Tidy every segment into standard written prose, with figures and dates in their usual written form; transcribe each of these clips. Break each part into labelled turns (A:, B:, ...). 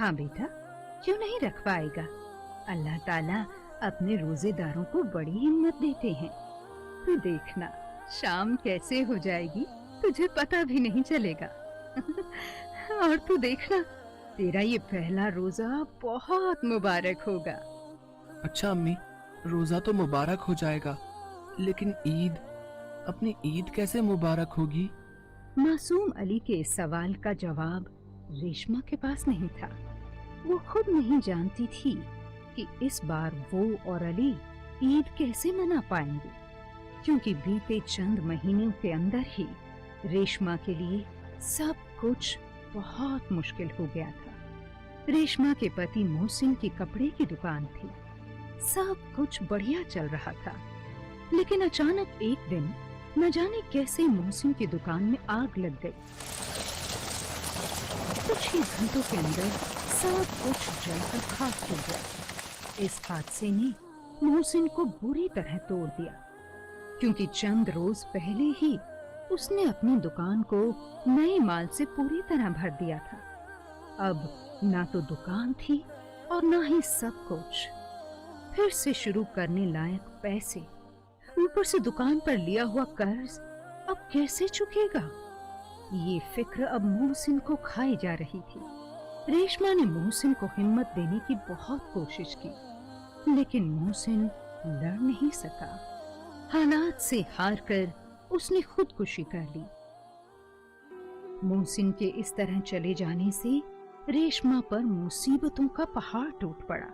A: हाँ बेटा, क्यों नहीं रख पाएगा। अल्लाह ताला अपने रोजेदारों को बड़ी हिम्मत देते हैं। तू देखना शाम कैसे हो जाएगी तुझे पता भी नहीं चलेगा। और तू देखना तेरा ये पहला रोजा बहुत मुबारक होगा।
B: अच्छा अम्मी, रोजा तो मुबारक हो जाएगा, लेकिन ईद, अपनी ईद कैसे मुबारक होगी?
A: मासूम अली के इस सवाल का जवाब रेशमा के पास नहीं था। वो खुद नहीं जानती थी कि इस बार वो और अली ईद कैसे मना पाएंगे, क्योंकि बीते चंद महीनों के अंदर ही रेशमा के लिए सब कुछ बहुत मुश्किल हो गया था। रेशमा के पति मोहसिन की कपड़े की दुकान थी, सब कुछ बढ़िया चल रहा था, लेकिन अचानक एक दिन न जाने कैसे मोहसिन की दुकान में आग लग गई। कुछ ही घंटों के अंदर सब कुछ जलकर खाक हो गया। इस हादसे ने मोहसिन को बुरी तरह तोड़ दिया, क्योंकि चंद रोज पहले ही उसने अपनी दुकान को नए माल से पूरी तरह भर दिया था। अब ना तो दुकान थी और ना ही सब कुछ फिर से शुरू करने लायक पैसे, ऊपर से दुकान पर लिया हुआ कर्ज अब कैसे चुकेगा। ये फिक्र अब मोहसिन को खाई जा रही थी। रेशमा ने मोहसिन को हिम्मत देने की बहुत कोशिश की, लेकिन मोहसिन लड़ नहीं सका। हालात से हार कर उसने खुदकुशी कर ली। मोहसिन के इस तरह चले जाने से रेशमा पर मुसीबतों का पहाड़ टूट पड़ा,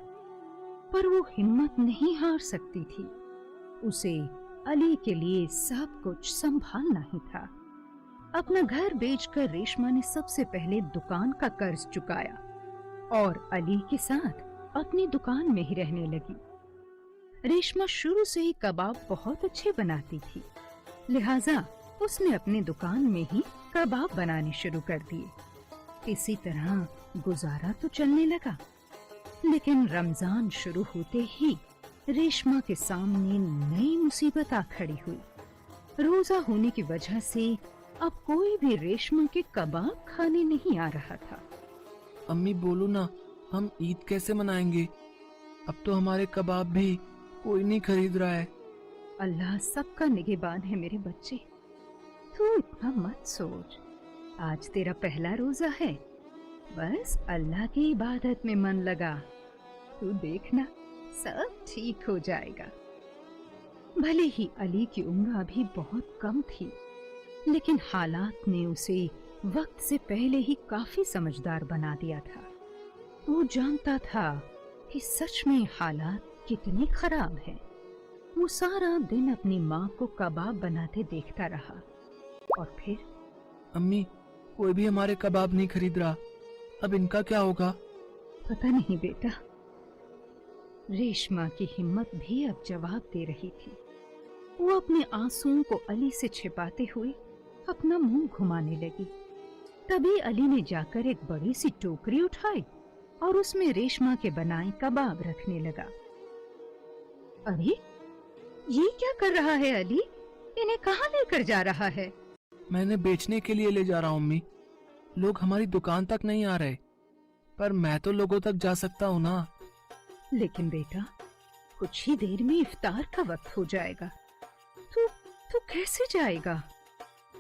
A: पर वो हिम्मत नहीं हार सकती थी। उसे अली के लिए सब कुछ संभालना ही था। अपना घर बेचकर रेशमा ने सबसे पहले दुकान का कर्ज चुकाया और अली के साथ अपनी दुकान में ही रहने लगी। रेशमा शुरू से ही कबाब बहुत अच्छे बनाती थी, लिहाजा उसने अपनी दुकान में ही कबाब बनाने शुरू कर दिए। इसी तरह गुजारा तो चलने लगा, लेकिन रमजान शुरू होते ही रेशमा के सामने नई मुसीबत आ खड़ी हुई। रोजा होने की वजह से अब कोई भी रेशमा के कबाब खाने नहीं आ रहा था।
B: अम्मी बोलो ना, हम ईद कैसे मनाएंगे? अब तो हमारे कबाब भी कोई नहीं खरीद रहा है।
A: अल्लाह सबका निगहबान है मेरे बच्चे, तू इतना मत सोच। आज तेरा पहला रोजा है, बस अल्लाह की इबादत में मन लगा, तू देखना सब ठीक हो जाएगा। भले ही अली की उम्र अभी बहुत कम थी, लेकिन हालात ने उसे वक्त से पहले ही काफी समझदार बना दिया था। वो जानता था कि सच में हालात कितने खराब हैं। वो सारा दिन अपनी माँ को कबाब बनाते देखता रहा और फिर,
B: अम्मी कोई भी हमारे कबाब नहीं खरीद रहा, अब इनका क्या होगा?
A: पता नहीं बेटा। रेशमा की हिम्मत भी अब जवाब दे रही थी। वो अपने आंसुओं को अली से छिपाते हुए अपना मुंह घुमाने लगी। तभी अली ने जाकर एक बड़ी सी टोकरी उठाई और उसमें रेशमा के बनाए कबाब रखने लगा। अरे ये क्या कर रहा है अली? इन्हें कहाँ लेकर जा रहा है?
B: मैंने बेचने के लिए ले जा रहा हूँ अम्मी। लोग हमारी दुकान तक नहीं आ रहे, पर मैं तो लोगों तक जा सकता हूँ ना।
A: लेकिन बेटा, कुछ ही देर में इफ्तार का वक्त हो जाएगा। तू कैसे जाएगा?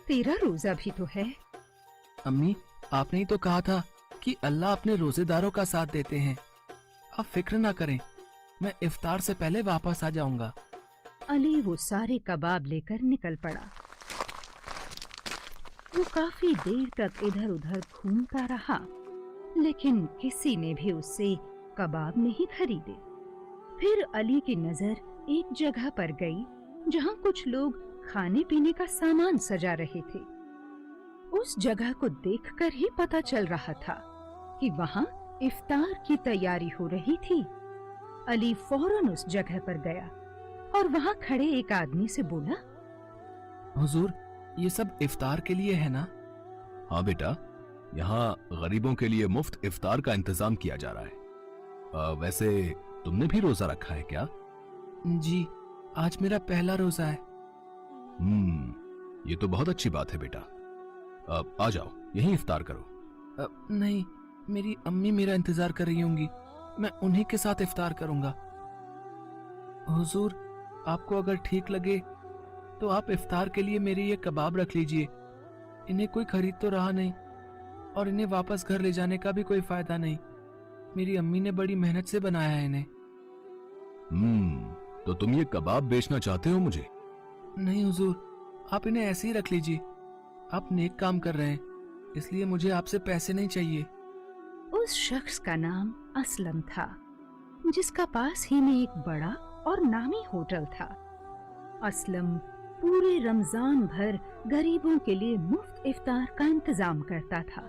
A: तेरा रोजा भी तो है।
B: अम्मी आपने ही तो कहा था कि अल्लाह अपने रोजेदारों का साथ देते हैं। आप फिक्र ना करें, मैं इफ्तार से पहले वापस आ जाऊंगा।
A: अली वो सारे कबाब लेकर निकल पड़ा। वो काफी देर तक इधर उधर घूमता रहा, लेकिन किसी ने भी उससे कबाब नहीं खरीदे। फिर अली की नजर एक जगह पर गई जहां कुछ लोग खाने पीने का सामान सजा रहे थे। उस जगह को देखकर ही पता चल रहा था कि वहां इफ्तार की तैयारी हो रही थी। अली फौरन उस जगह पर गया और वहां खड़े एक आदमी से बोला,
B: हुजूर ये सब इफ्तार के लिए है ना?
C: हाँ बेटा, यहाँ गरीबों के लिए मुफ्त इफ्तार का इंतजाम किया जा रहा है। वैसे तुमने भी रोजा रखा है क्या?
B: जी, आज मेरा पहला रोजा है।
C: ये तो बहुत अच्छी बात है बेटा। आ जाओ, यहीं इफ्तार करो।
B: नहीं, मेरी अम्मी मेरा इंतजार कर रही होंगी, मैं उन्हीं के साथ इफ्तार करूंगा। हुजूर, आपको अगर ठीक लगे तो आप इफ्तार के लिए मेरे ये कबाब रख लीजिए। इन्हें कोई खरीद तो रहा नहीं और इन्हें वापस घर ले जाने का भी कोई फायदा नहीं। मेरी अम्मी ने बड़ी मेहनत से बनाया है इन्हें।
C: तो तुम ये कबाब बेचना चाहते हो मुझे?
B: नहीं हुजूर, आप इन्हें ऐसे ही रख लीजिए। आप नेक काम कर रहे हैं, इसलिए मुझे आपसे पैसे नहीं चाहिए।
A: उस शख्स का नाम असलम था, जिसका पास ही में एक बड़ा और नामी होटल था। असलम पूरे रमजान भर गरीबों के लिए मुफ्त इफ्तार का इंतजाम करता था।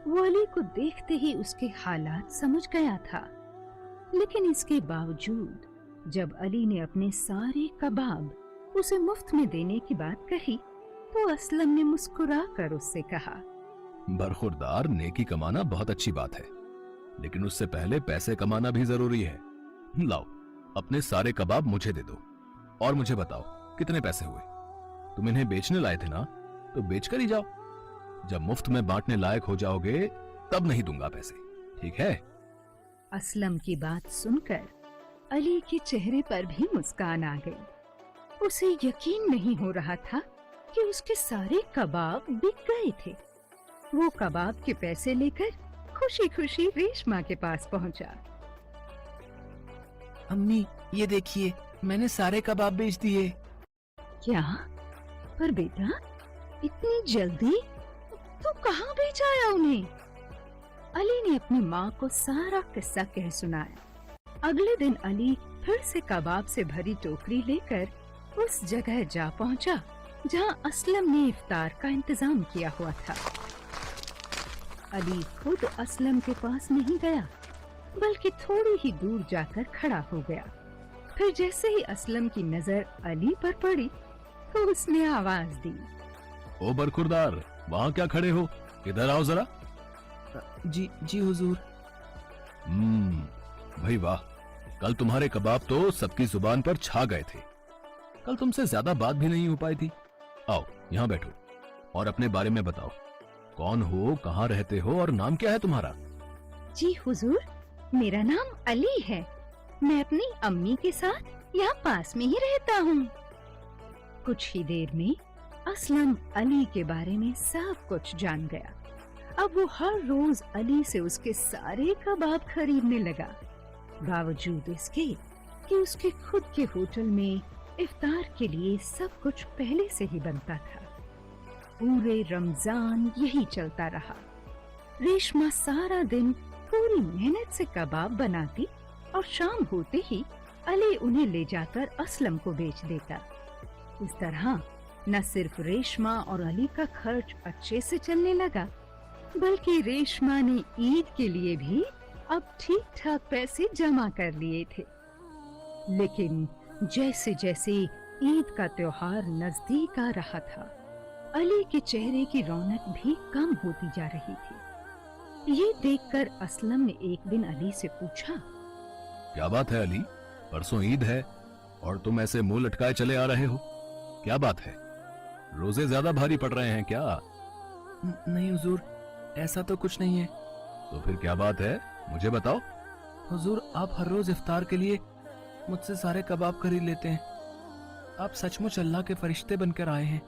A: वो अली को देखते ही उसके हालात समझ गया था, लेकिन इसके बावजूद जब अली ने अपने सारे कबाब उसे मुफ्त में देने की बात कही तो असलम ने मुस्कुरा कर उससे कहा,
C: बरखुरदार, नेकी कमाना बहुत अच्छी बात है, लेकिन उससे पहले पैसे कमाना भी जरूरी है। लाओ, अपने सारे कबाब मुझे दे दो और मुझे बताओ कितने पैसे हुए। तुम इन्हें बेचने लाए थे ना, तो बेच कर ही जाओ। जब मुफ्त में बांटने लायक हो जाओगे तब नहीं दूंगा पैसे, ठीक है?
A: असलम की बात सुनकर अली के चेहरे पर भी मुस्कान आ गई। उसे यकीन नहीं हो रहा था कि उसके सारे कबाब बिक गए थे। वो कबाब के पैसे लेकर खुशी खुशी रेशमा के पास पहुंचा।
B: अम्मी, ये देखिए, मैंने सारे कबाब बेच दिए।
A: क्या? पर बेटा, इतनी जल्दी? तू कहाँ बेच आया उन्हें? अली ने अपनी माँ को सारा किस्सा कह सुनाया। अगले दिन अली फिर से कबाब से भरी टोकरी लेकर उस जगह जा पहुंचा जहां असलम ने इफ्तार का इंतजाम किया हुआ था। अली खुद असलम के पास नहीं गया, बल्कि थोड़ी ही दूर जाकर खड़ा हो गया। फिर जैसे ही असलम की नजर अली पर पड़ी तो उसने आवाज दी,
C: ओ बरखुरदार, वहां क्या खड़े हो? इधर आओ जरा।
B: जी हुजूर।
C: भाई वाह, कल तुम्हारे कबाब तो सबकी जुबान पर छा गए थे। कल तुमसे ज्यादा बात भी नहीं हो पाई थी। आओ यहाँ बैठो और अपने बारे में बताओ। कौन हो, कहाँ रहते हो और नाम क्या है तुम्हारा?
A: जी हुजूर, मेरा नाम अली है। मैं अपनी अम्मी के साथ यहाँ पास में ही रहता हूँ। कुछ ही देर में असलम अली के बारे में सब कुछ जान गया। अब वो हर रोज अली से उसके सारे कबाब खरीदने लगा, बावजूद इसके कि उसके खुद के होटल में इफ्तार के लिए सब कुछ पहले से ही बनता था। पूरे रमजान यही चलता रहा। रेशमा सारा दिन पूरी मेहनत से कबाब बनाती और शाम होते ही अली उन्हें ले जाकर असलम को बेच देता। इस तरह न सिर्फ रेशमा और अली का खर्च अच्छे से चलने लगा, बल्कि रेशमा ने ईद के लिए भी अब ठीक ठाक पैसे जमा कर लिए थे। लेकिन जैसे जैसे ईद का त्योहार नजदीक आ रहा था, अली के चेहरे की रौनक भी कम होती जा रही थी। ये देखकर असलम ने एक दिन अली से पूछा,
C: क्या बात है अली, परसों ईद है और तुम ऐसे मुंह लटकाए चले आ रहे हो? क्या बात है, रोजे ज्यादा भारी पड़ रहे हैं क्या?
B: नहीं हुजूर, ऐसा तो कुछ नहीं है।
C: तो फिर क्या बात है, मुझे बताओ।
B: हुजूर, आप हर रोज इफ्तार के लिए मुझसे सारे कबाब खरीद लेते हैं। आप सचमुच अल्लाह के फरिश्ते बनकर आए हैं।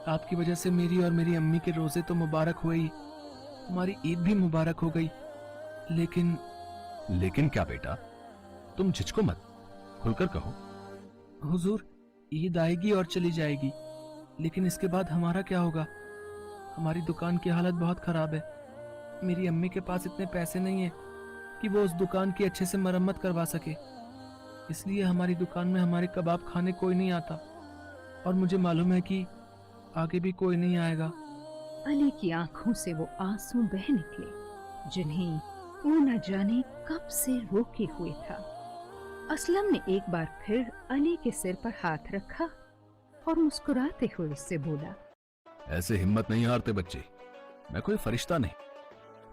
B: आपकी वजह से मेरी और मेरी अम्मी के रोजे तो मुबारक हुए ही, हमारी ईद भी मुबारक हो गई।
C: लेकिन क्या बेटा, तुम झिझको मत, खुलकर कहो।
B: हुजूर, ईद आएगी और चली जाएगी, लेकिन इसके बाद हमारा क्या होगा? हमारी दुकान की हालत बहुत खराब है। मेरी अम्मी के पास इतने पैसे नहीं है कि वो उस दुकान की अच्छे से मरम्मत करवा सके, इसलिए हमारी दुकान में हमारे कबाब खाने कोई नहीं आता और मुझे मालूम है कि आगे भी कोई नहीं आएगा।
A: अली की आंखों से वो आंसू बह निकले जिन्हें वो न जाने कब से रोके हुए था। असलम ने एक बार फिर अली के सिर पर हाथ रखा और मुस्कुराते हुए उससे बोला,
C: ऐसे हिम्मत नहीं हारते बच्चे, मैं कोई फरिश्ता नहीं,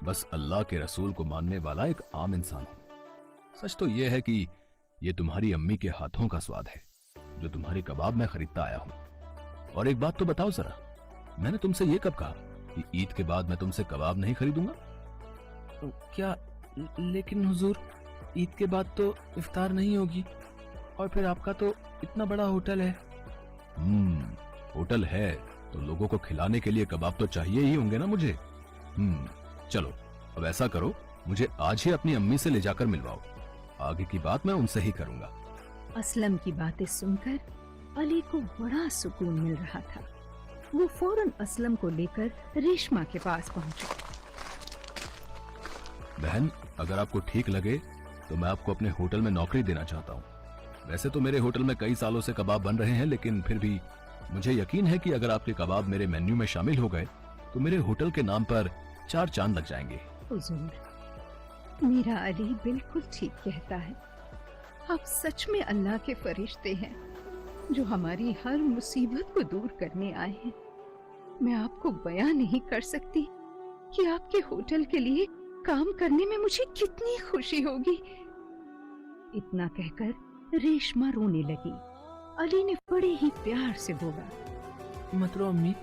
C: बस अल्लाह के रसूल को मानने वाला एक आम इंसान हूं। सच तो यह है कि ये तुम्हारी अम्मी के हाथों का स्वाद है जो तुम्हारे कबाब में खरीदता आया हूं। और एक बात तो बताओ जरा, मैंने तुमसे ये कब कहा कि ईद के बाद मैं तुमसे कबाब नहीं खरीदूंगा?
B: क्या? लेकिन हुजूर, ईद के बाद तो इफ्तार नहीं होगी, और फिर आपका तो इतना बड़ा होटल है।
C: होटल है तो लोगों को खिलाने के लिए कबाब तो चाहिए ही होंगे ना मुझे। चलो अब ऐसा करो, मुझे आज ही अपनी अम्मी से ले जाकर मिलवाओ, आगे की बात मैं उनसे ही करूंगा।
A: असलम की बातें सुनकर अली को बड़ा सुकून मिल रहा था। वो फौरन असलम को लेकर रेशमा के पास पहुंचा।
C: बहन, अगर आपको ठीक लगे तो मैं आपको अपने होटल में नौकरी देना चाहता हूँ। वैसे तो मेरे होटल में कई सालों से कबाब बन रहे हैं, लेकिन फिर भी मुझे यकीन है कि अगर आपके कबाब मेरे मेन्यू में शामिल हो गए तो मेरे होटल के नाम पर 4 चांद लग जाएंगे।
A: हुजूर, मेरा अली बिल्कुल ठीक कहता है। आप सच में अल्लाह के फरिश्ते हैं जो हमारी हर मुसीबत को दूर करने आए हैं। मैं आपको बयां नहीं कर सकती कि आपके होटल के लिए काम करने में मुझे कितनी खुशी होगी। इतना कहकर रेशमा रोने लगी। अली ने बड़े ही प्यार से बोला,
B: मत रो अम्मी,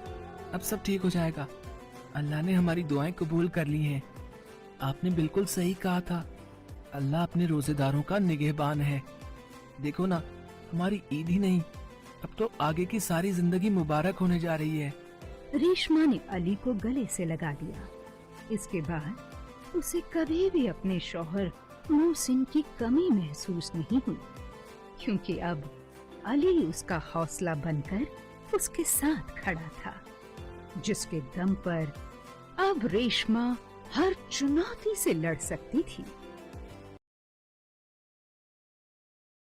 B: अब सब ठीक हो जाएगा। अल्लाह ने हमारी दुआएं कबूल कर ली हैं। आपने बिल्कुल सही कहा था, अल्लाह अपने रोजेदारों का निगहबान है। देखो ना, हमारी ईद ही नहीं, अब तो आगे की सारी जिंदगी मुबारक होने जा रही है।
A: रेशमा ने अली को गले से लगा लिया। इसके बाद उसे कभी भी अपने शौहर मोहसिन की कमी महसूस नहीं हुई, क्योंकि अब अली उसका हौसला बनकर उसके साथ खड़ा था, जिसके दम पर अब रेशमा हर चुनौती से लड़ सकती थी।